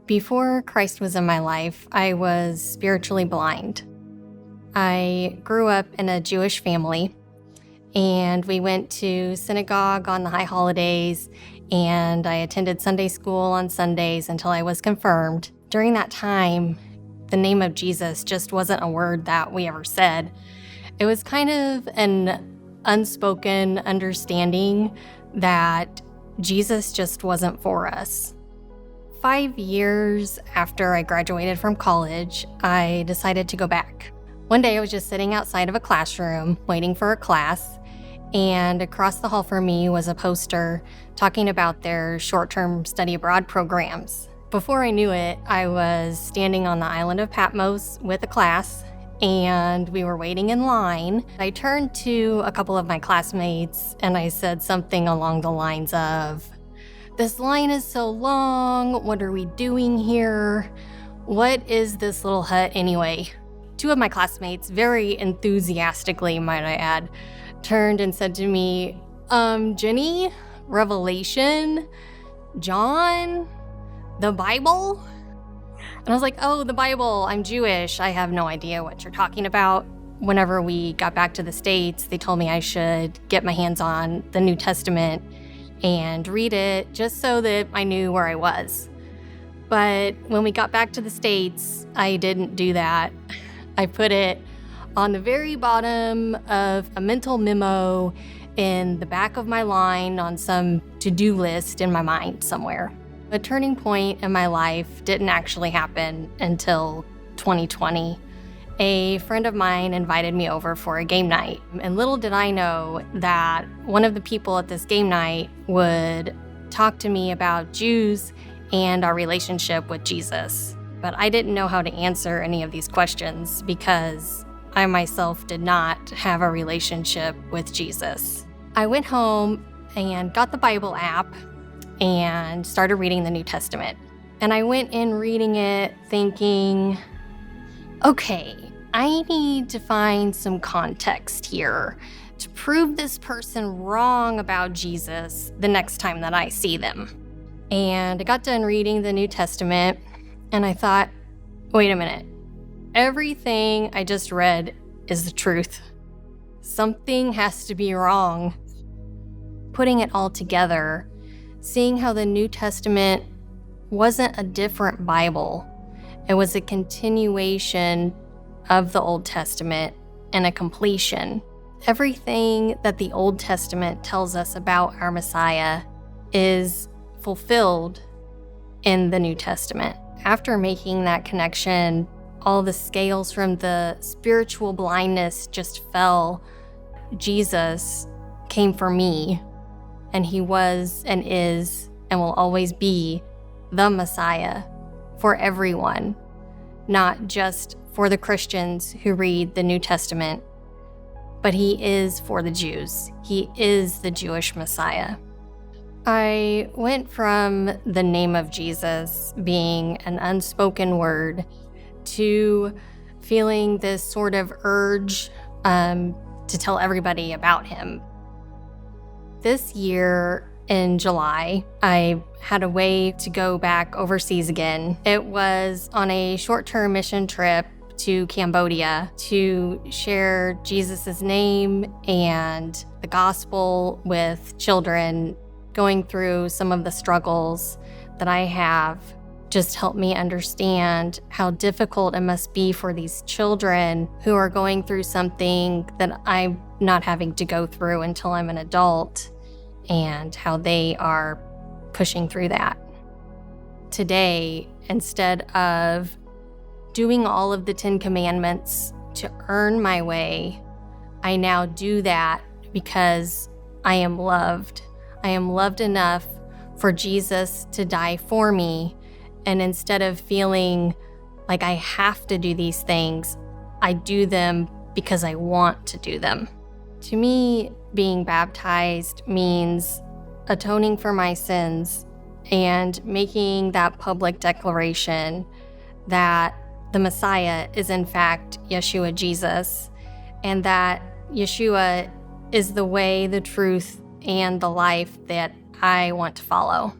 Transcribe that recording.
Before Christ was in my life, I was spiritually blind. I grew up in a Jewish family, and we went to synagogue on the high holidays, and I attended Sunday school on Sundays until I was confirmed. During that time, the name of Jesus just wasn't a word that we ever said. It was kind of an unspoken understanding that Jesus just wasn't for us. 5 years after I graduated from college, I decided to go back. One day I was just sitting outside of a classroom waiting for a class, and across the hall from me was a poster talking about their short-term study abroad programs. Before I knew it, I was standing on the island of Patmos with a class, and we were waiting in line. I turned to a couple of my classmates and I said something along the lines of, "This line is so long, what are we doing here? What is this little hut anyway?" Two of my classmates, very enthusiastically might I add, turned and said to me, Jenny, Revelation, John, the Bible?" And I was like, "Oh, the Bible, I'm Jewish. I have no idea what you're talking about." Whenever we got back to the States, they told me I should get my hands on the New Testament and read it just so that I knew where I was. But when we got back to the States, I didn't do that. I put it on the very bottom of a mental memo in the back of my line on some to-do list in my mind somewhere. A turning point in my life didn't actually happen until 2020. A friend of mine invited me over for a game night, and little did I know that one of the people at this game night would talk to me about Jews and our relationship with Jesus. But I didn't know how to answer any of these questions because I myself did not have a relationship with Jesus. I went home and got the Bible app and started reading the New Testament. And I went in reading it thinking, okay, I need to find some context here to prove this person wrong about Jesus the next time that I see them. And I got done reading the New Testament and I thought, wait a minute, everything I just read is the truth. Something has to be wrong. Putting it all together, seeing how the New Testament wasn't a different Bible. It was a continuation of the Old Testament and a completion. Everything that the Old Testament tells us about our Messiah is fulfilled in the New Testament. After making that connection, all the scales from the spiritual blindness just fell. Jesus came for me, and he was and is and will always be the Messiah for everyone, not just for the Christians who read the New Testament, but he is for the Jews. He is the Jewish Messiah. I went from the name of Jesus being an unspoken word to feeling this sort of urge to tell everybody about him. This year in July, I had a way to go back overseas again. It was on a short-term mission trip to Cambodia to share Jesus' name and the gospel with children going through some of the struggles that I have. Just helped me understand how difficult it must be for these children who are going through something that I'm not having to go through until I'm an adult, and how they are pushing through that. Today, instead of doing all of the 10 Commandments to earn my way, I now do that because I am loved. I am loved enough for Jesus to die for me, and instead of feeling like I have to do these things, I do them because I want to do them. To me, being baptized means atoning for my sins and making that public declaration that the Messiah is in fact Yeshua Jesus, and that Yeshua is the way, the truth, and the life that I want to follow.